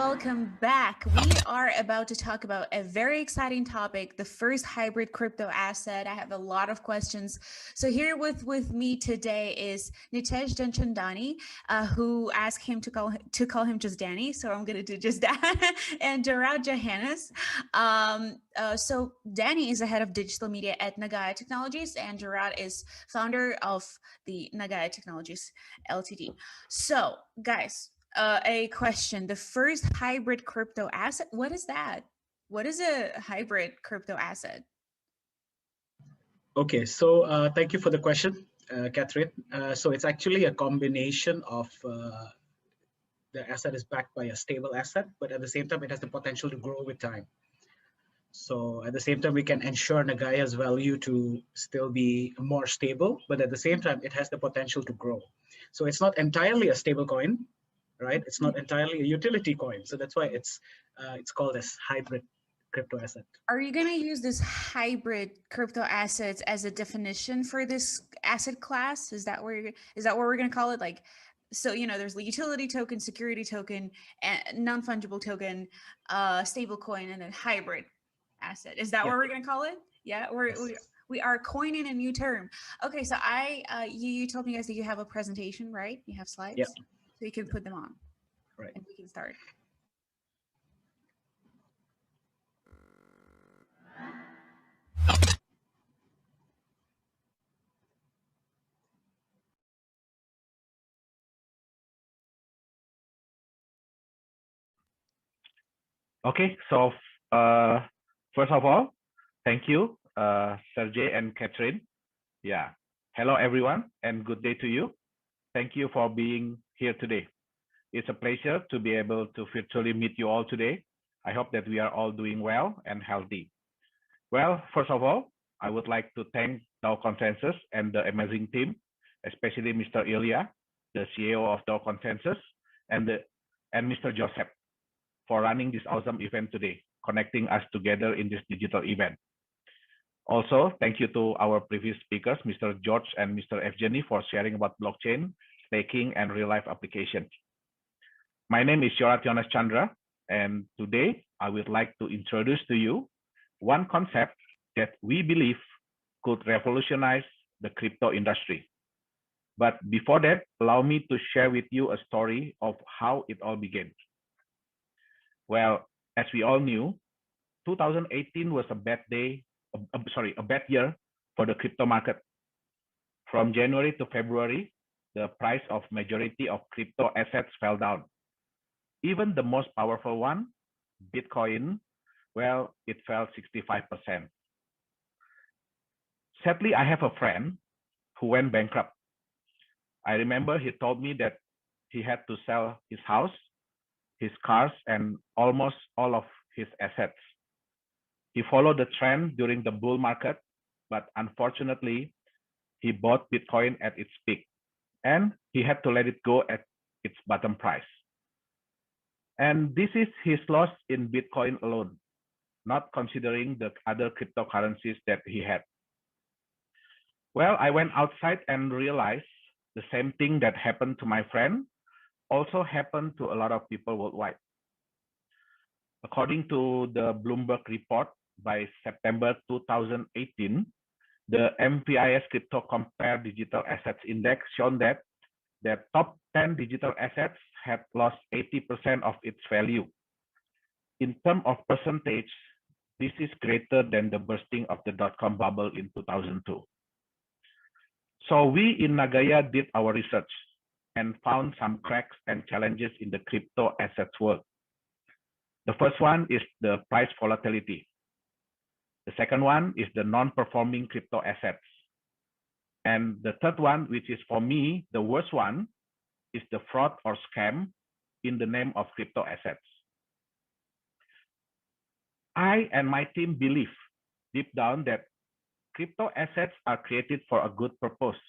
welcome back. We are about to talk about a very exciting topic, the first hybrid crypto asset. I have a lot of questions. So here with me today is Nitesh Danchandani, who asked him to call him just Danny. So I'm gonna do just that. And Gerard Johannes. So Danny is the head of digital media at Nagaya Technologies, and Gerard is founder of the Nagaya Technologies Ltd. So guys, a question. The first hybrid crypto asset, what is that? What is a hybrid crypto asset? Okay, so thank you for the question, Catherine. So it's actually a combination of the asset is backed by a stable asset, but at the same time, it has the potential to grow with time. So at the same time, we can ensure Nagaya's value to still be more stable, but at the same time, it has the potential to grow. So it's not entirely a stable coin, right? It's not entirely a utility coin. So that's why it's called as hybrid crypto asset. Are you going to use this hybrid crypto assets as a definition for this asset class? Is that what we're going to call it? Like, so there's the utility token, security token, and non-fungible token, stable coin, and then hybrid asset. Is that what we're going to call it? Yeah, we are coining a new term. Okay, so you told me guys that you have a presentation, right? You have slides, yeah. So you can put them on, right? And we can start. Okay, so first of all, thank you, Sergey and Catherine. Yeah, hello everyone, and good day to you. Thank you for being here today. It's a pleasure to be able to virtually meet you all today. I hope that we are all doing well and healthy. Well, first of all, I would like to thank DAO Consensus and the amazing team, especially Mr. Ilya, the CEO of DAO Consensus, and Mr. Joseph for running this awesome event today, connecting us together in this digital event. Also, thank you to our previous speakers, Mr. George and Mr. Evgeny, for sharing about blockchain, staking, and real-life applications. My name is Yorat Yonas Chandra, and today I would like to introduce to you one concept that we believe could revolutionize the crypto industry. But before that, allow me to share with you a story of how it all began. Well, as we all knew, 2018 was a bad year for the crypto market. From January to February, the price of majority of crypto assets fell down. Even the most powerful one, Bitcoin, well, it fell 65%. Sadly, I have a friend who went bankrupt. I remember he told me that he had to sell his house, his cars, and almost all of his assets. He followed the trend during the bull market, but unfortunately, he bought Bitcoin at its peak, and he had to let it go at its bottom price. And this is his loss in Bitcoin alone, not considering the other cryptocurrencies that he had. Well, I went outside and realized the same thing that happened to my friend also happened to a lot of people worldwide. According to the Bloomberg report by September 2018, the MPIS Crypto Compare Digital Assets Index shown that the top 10 digital assets had lost 80% of its value. In terms of percentage, this is greater than the bursting of the dot-com bubble in 2002. So we in Nagaya did our research and found some cracks and challenges in the crypto assets world. The first one is the price volatility. The second one is the non-performing crypto assets. And the third one, which is for me, the worst one, is the fraud or scam in the name of crypto assets. I and my team believe deep down that crypto assets are created for a good purpose,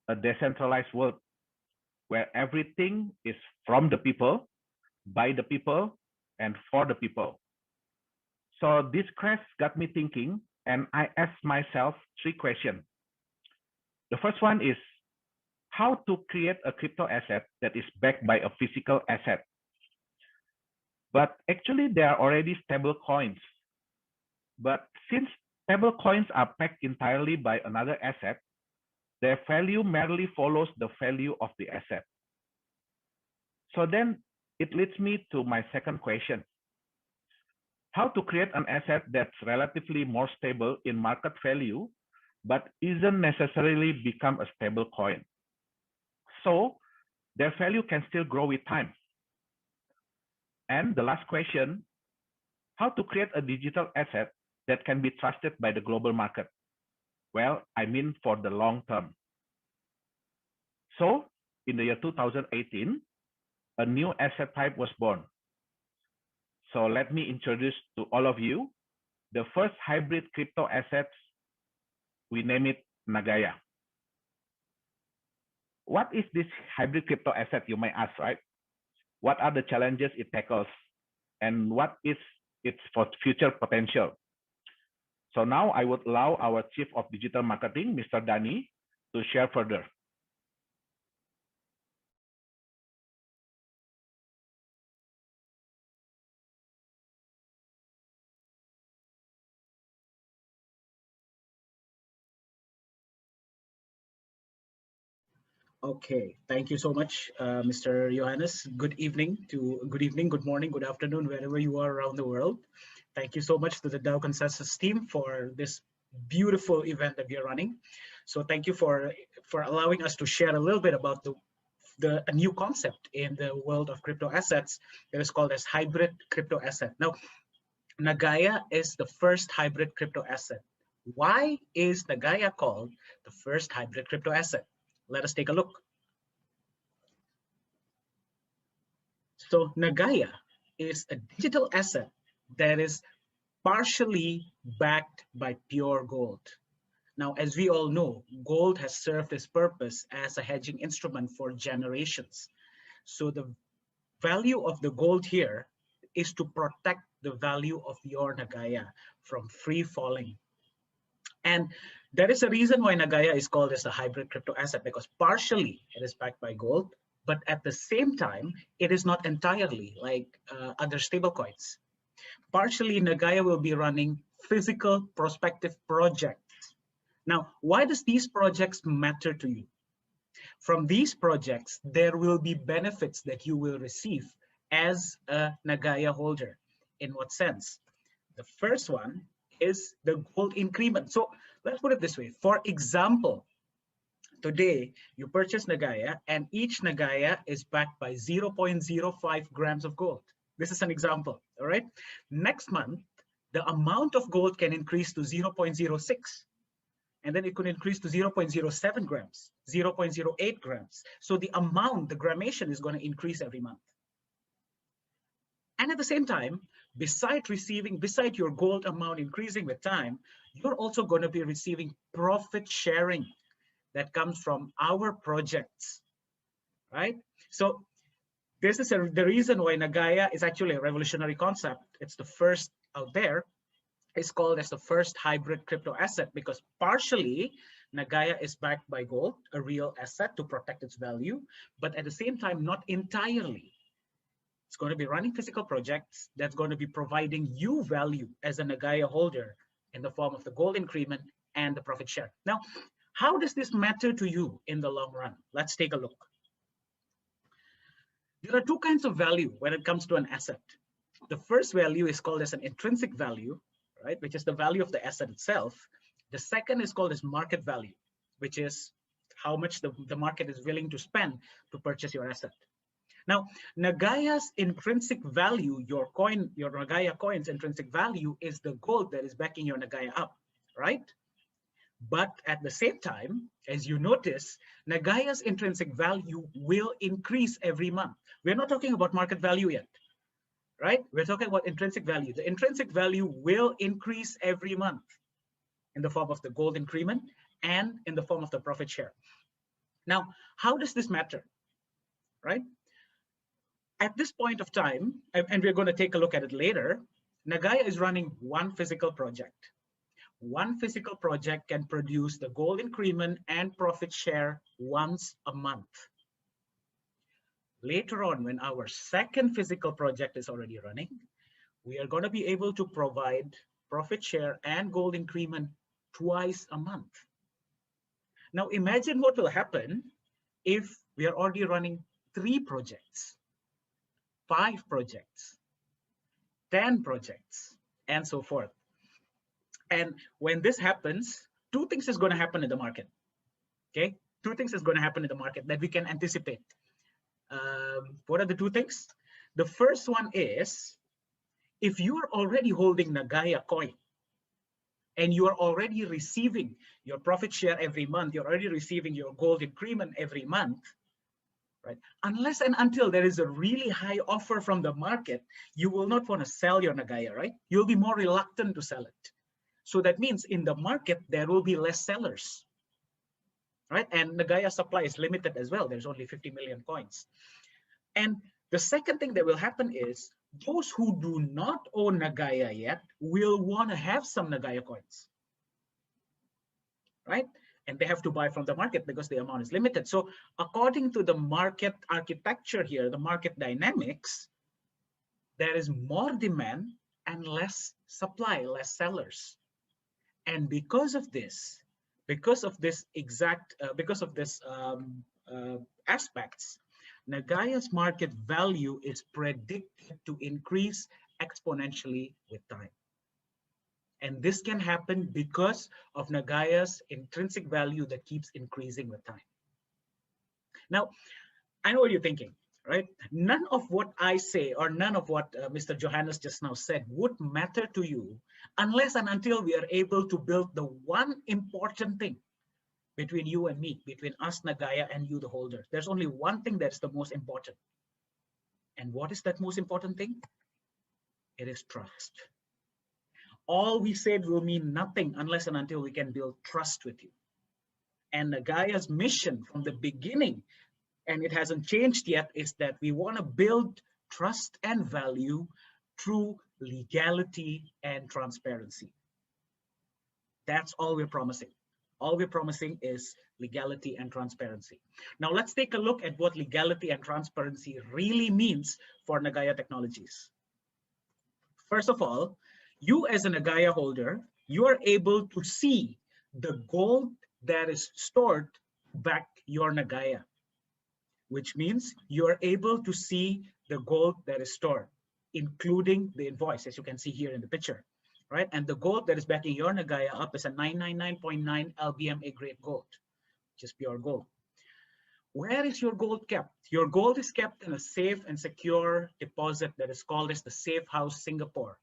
a decentralized world where everything is from the people, by the people, and for the people. So this crash got me thinking, and I asked myself 3 questions. The first one is how to create a crypto asset that is backed by a physical asset. but actually they are already stable coins. But since stable coins are backed entirely by another asset, their value merely follows the value of the asset. So then it leads me to my second question. How to create an asset that's relatively more stable in market value, but isn't necessarily become a stable coin, so their value can still grow with time. And the last question, how to create a digital asset that can be trusted by the global market? Well, I mean for the long term. So in the year 2018, a new asset type was born. So let me introduce to all of you the first hybrid crypto assets. We name it Nagaya. What is this hybrid crypto asset, you may ask, right? What are the challenges it tackles? And what is its future potential? So now I would allow our Chief of Digital Marketing, Mr. Dani, to share further. Okay, thank you so much, Mr. Johannes. Good evening, good morning, good afternoon, wherever you are around the world. Thank you so much to the DAO Consensus team for this beautiful event that we are running. So thank you for allowing us to share a little bit about a new concept in the world of crypto assets that is called as hybrid crypto asset. Now, Nagaya is the first hybrid crypto asset. Why is Nagaya called the first hybrid crypto asset? Let us take a look. So Nagaya is a digital asset that is partially backed by pure gold. Now, as we all know, gold has served its purpose as a hedging instrument for generations. So the value of the gold here is to protect the value of your Nagaya from free falling. And there is a reason why Nagaya is called as a hybrid crypto asset, because partially it is backed by gold, but at the same time, it is not entirely like other stablecoins. Partially, Nagaya will be running physical prospective projects. Now, why does these projects matter to you? From these projects, there will be benefits that you will receive as a Nagaya holder. In what sense? The first one is the gold increment. So let's put it this way. For example, today you purchase Nagaya and each Nagaya is backed by 0.05 grams of gold. This is an example, all right? Next month, the amount of gold can increase to 0.06. And then it could increase to 0.07 grams, 0.08 grams. So the amount, the grammation is going to increase every month. And at the same time, beside your gold amount increasing with time, you're also going to be receiving profit sharing that comes from our projects, right? So this is the reason why Nagaya is actually a revolutionary concept. It's the first out there. It's called as the first hybrid crypto asset because partially Nagaya is backed by gold, a real asset to protect its value, but at the same time, not entirely. It's going to be running physical projects that's going to be providing you value as a Nagaya holder in the form of the gold increment and the profit share. Now, how does this matter to you in the long run? Let's take a look. There are two kinds of value when it comes to an asset. The first value is called as an intrinsic value, right, which is the value of the asset itself. The second is called as market value, which is how much the market is willing to spend to purchase your asset. Now, Nagaya's intrinsic value, your Nagaya coin's intrinsic value is the gold that is backing your Nagaya up, right? But at the same time, as you notice, Nagaya's intrinsic value will increase every month. We're not talking about market value yet, right? We're talking about intrinsic value. The intrinsic value will increase every month in the form of the gold increment and in the form of the profit share. Now, how does this matter, right? At this point of time, and we're going to take a look at it later, Nagaya is running one physical project. One physical project can produce the gold increment and profit share once a month. later on, when our second physical project is already running, we are going to be able to provide profit share and gold increment twice a month. Now, imagine what will happen if we are already running 3 projects, 5 projects, 10 projects, and so forth. And when this happens, 2 things is going to happen in the market. Okay, 2 things is going to happen in the market that we can anticipate. What are the 2 things? The first one is, if you are already holding Nagaya coin and you are already receiving your profit share every month, you're already receiving your gold increment every month, right? Unless and until there is a really high offer from the market, you will not want to sell your Nagaya, right? You'll be more reluctant to sell it. So that means in the market, there will be less sellers, right? And Nagaya supply is limited as well. There's only 50 million coins. And the second thing that will happen is those who do not own Nagaya yet will want to have some Nagaya coins, right? And they have to buy from the market because the amount is limited. So according to the market architecture here, the market dynamics, there is more demand and less supply, less sellers. And because of this aspects, Nagaya's market value is predicted to increase exponentially with time. And this can happen because of Nagaya's intrinsic value that keeps increasing with time. Now, I know what you're thinking, right? None of what I say or none of what Mr. Johannes just now said would matter to you unless and until we are able to build the one important thing between you and me, between us, Nagaya, and you, the holder. There's only one thing that's the most important. And what is that most important thing? It is trust. All we said will mean nothing unless and until we can build trust with you. And Nagaya's mission from the beginning, and it hasn't changed yet, is that we want to build trust and value through legality and transparency. That's all we're promising. All we're promising is legality and transparency. Now let's take a look at what legality and transparency really means for Nagaya Technologies. First of all, you as a Nagaya holder, you are able to see the gold that is stored back your Nagaya, which means you are able to see the gold that is stored, including the invoice, as you can see here in the picture, right? And the gold that is backing your Nagaya up is a 999.9 LBMA grade gold, just pure gold. Where is your gold kept? Your gold is kept in a safe and secure deposit that is called as the Safe House Singapore.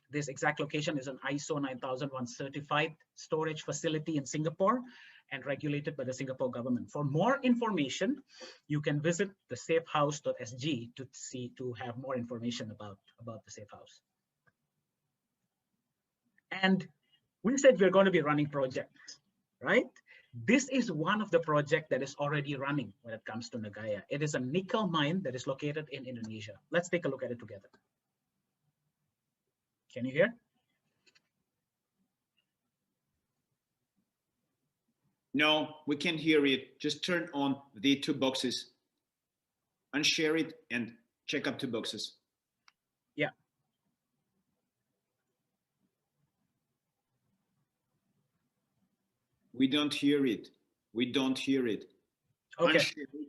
This exact location is an ISO 9001 certified storage facility in Singapore and regulated by the Singapore government. For more information, you can visit the safehouse.sg to have more information about the Safe House. And we said we're going to be running projects, right? This is one of the projects that is already running when it comes to Nagaya. It is a nickel mine that is located in Indonesia. Let's take a look at it together. Can you hear? No, we can't hear it. Just turn on the 2 boxes, unshare it, and check up 2 boxes. Yeah. We don't hear it. We don't hear it. Okay. Unshare it.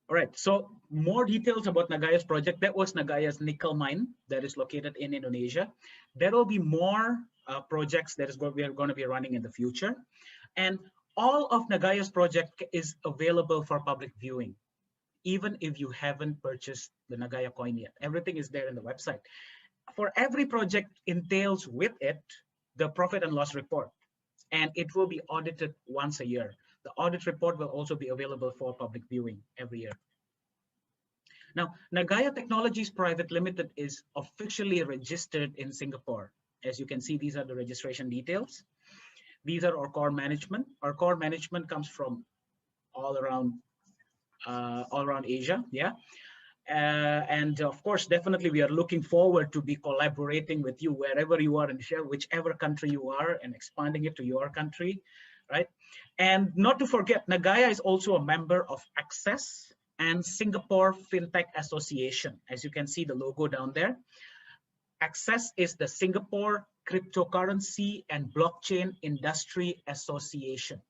All right, so more details about Nagaya's project. That was Nagaya's nickel mine that is located in Indonesia. There will be more projects that we are going to be running in the future. And all of Nagaya's project is available for public viewing, even if you haven't purchased the Nagaya coin yet. Everything is there in the website. For every project entails with it the profit and loss report, and it will be audited once a year. The audit report will also be available for public viewing every year. Now, Nagaya Technologies Private Limited is officially registered in Singapore. As you can see, these are the registration details. These are our core management. Our core management comes from all around Asia, yeah. And of course, definitely we are looking forward to be collaborating with you wherever you are in Asia, whichever country you are, and expanding it to your country, right? And not to forget, Nagaya is also a member of Access and Singapore FinTech Association. As you can see the logo down there. Access is the Singapore Cryptocurrency and Blockchain Industry Association.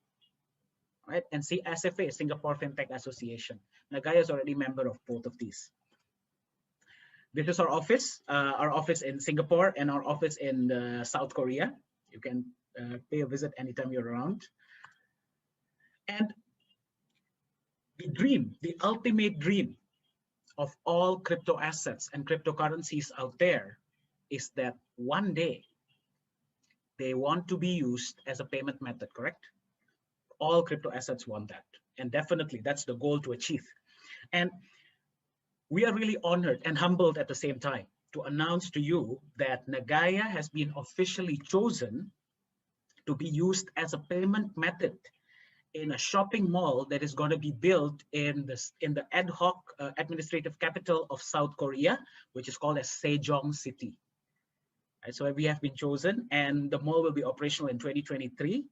Right? And see, SFA is Singapore FinTech Association. Nagaya is already a member of both of these. This is our office in Singapore and our office in South Korea. You can pay a visit anytime you're around. And the dream, the ultimate dream of all crypto assets and cryptocurrencies out there is that one day they want to be used as a payment method, correct? All crypto assets want that. And definitely that's the goal to achieve. And we are really honored and humbled at the same time to announce to you that Nagaya has been officially chosen to be used as a payment method in a shopping mall that is going to be built in the ad hoc administrative capital of South Korea, which is called as Sejong City. Right, so we have been chosen, and the mall will be operational in 2023.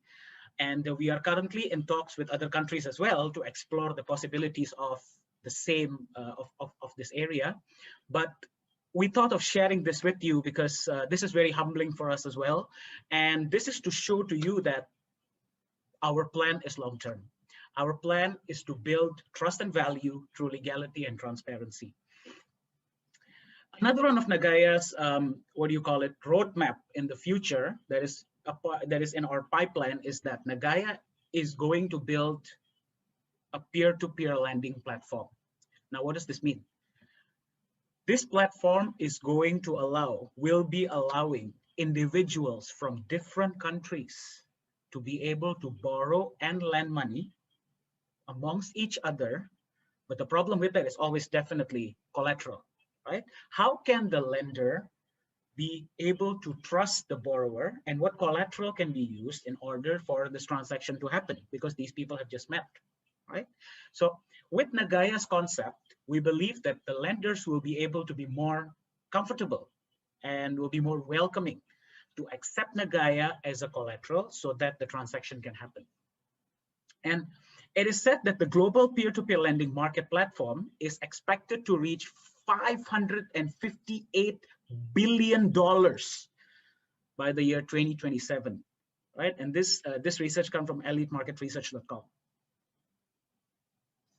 And we are currently in talks with other countries as well to explore the possibilities of the same of this area. But we thought of sharing this with you because this is very humbling for us as well. And this is to show to you that our plan is long-term. Our plan is to build trust and value through legality and transparency. Another one of Nagaya's, roadmap in the future that is in our pipeline is that Nagaya is going to build a peer-to-peer lending platform. Now, what does this mean? This platform is going to will be allowing individuals from different countries to be able to borrow and lend money amongst each other. But the problem with that is always definitely collateral, right? How can the lender be able to trust the borrower, and what collateral can be used in order for this transaction to happen? Because these people have just met, right? So with Nagaya's concept, we believe that the lenders will be able to be more comfortable and will be more welcoming to accept Nagaya as a collateral so that the transaction can happen. And it is said that the global peer-to-peer lending market platform is expected to reach $558 billion by the year 2027, right? And this research comes from elitemarketresearch.com.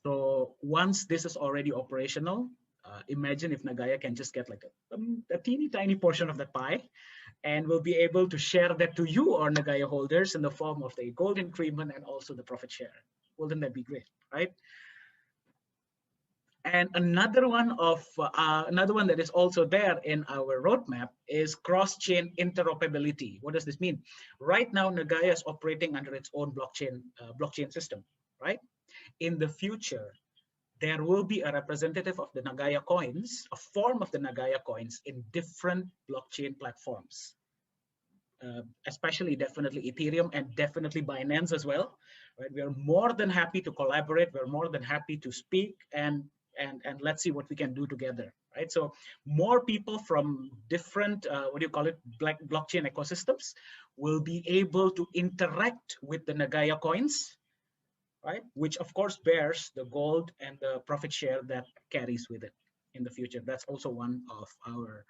So once this is already operational, imagine if Nagaya can just get like a teeny tiny portion of the pie, and we'll be able to share that to you, our Nagaya holders, in the form of the gold increment and also the profit share. Wouldn't that be great, right? And another one that is also there in our roadmap is cross-chain interoperability. What does this mean? Right now, Nagaya is operating under its own blockchain system, right? In the future, there will be a representative of the Nagaya coins, a form of the Nagaya coins in different blockchain platforms, especially definitely Ethereum and definitely Binance as well. Right? We are more than happy to collaborate. We're more than happy to speak and let's see what we can do together. Right? So more people from different, blockchain ecosystems will be able to interact with the Nagaya coins, right? Which of course bears the gold and the profit share that carries with it in the future. That's also one of our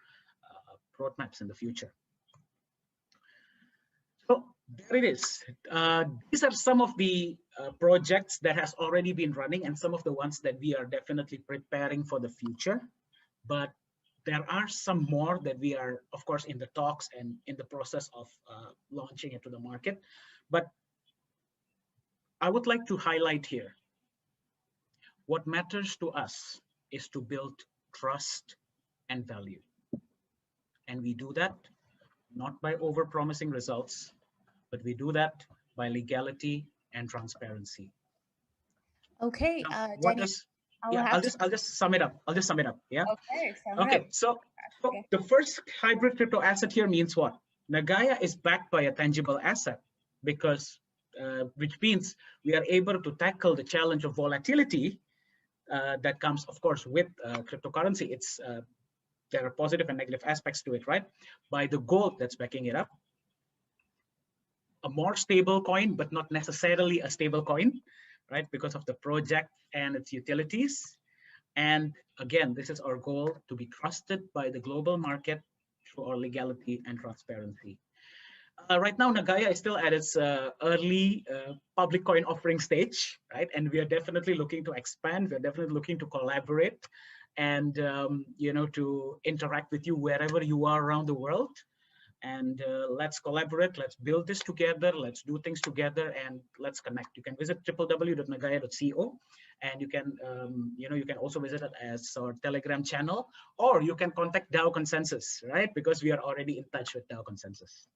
roadmaps in the future. So there it is. These are some of the projects that has already been running and some of the ones that we are definitely preparing for the future. But there are some more that we are, of course, in the talks and in the process of launching it to the market. But I would like to highlight here, what matters to us is to build trust and value. And we do that not by over-promising results, but we do that by legality and transparency. Okay, Danny, I'll just sum it up. Yeah. Okay. So the first hybrid crypto asset here means what? Nagaya is backed by a tangible asset, because which means we are able to tackle the challenge of volatility that comes, of course, with cryptocurrency. There are positive and negative aspects to it, right? By the gold that's backing it up, a more stable coin, but not necessarily a stable coin, right? Because of the project and its utilities. And again, this is our goal, to be trusted by the global market through our legality and transparency. Right now, Nagaya is still at its early public coin offering stage, right? And we are definitely looking to expand. We're definitely looking to collaborate and to interact with you wherever you are around the world. And let's collaborate, let's build this together, let's do things together, and let's connect. You can visit www.nagaya.co, and you can also visit it as our Telegram channel, or you can contact DAO Consensus, right? Because we are already in touch with DAO Consensus.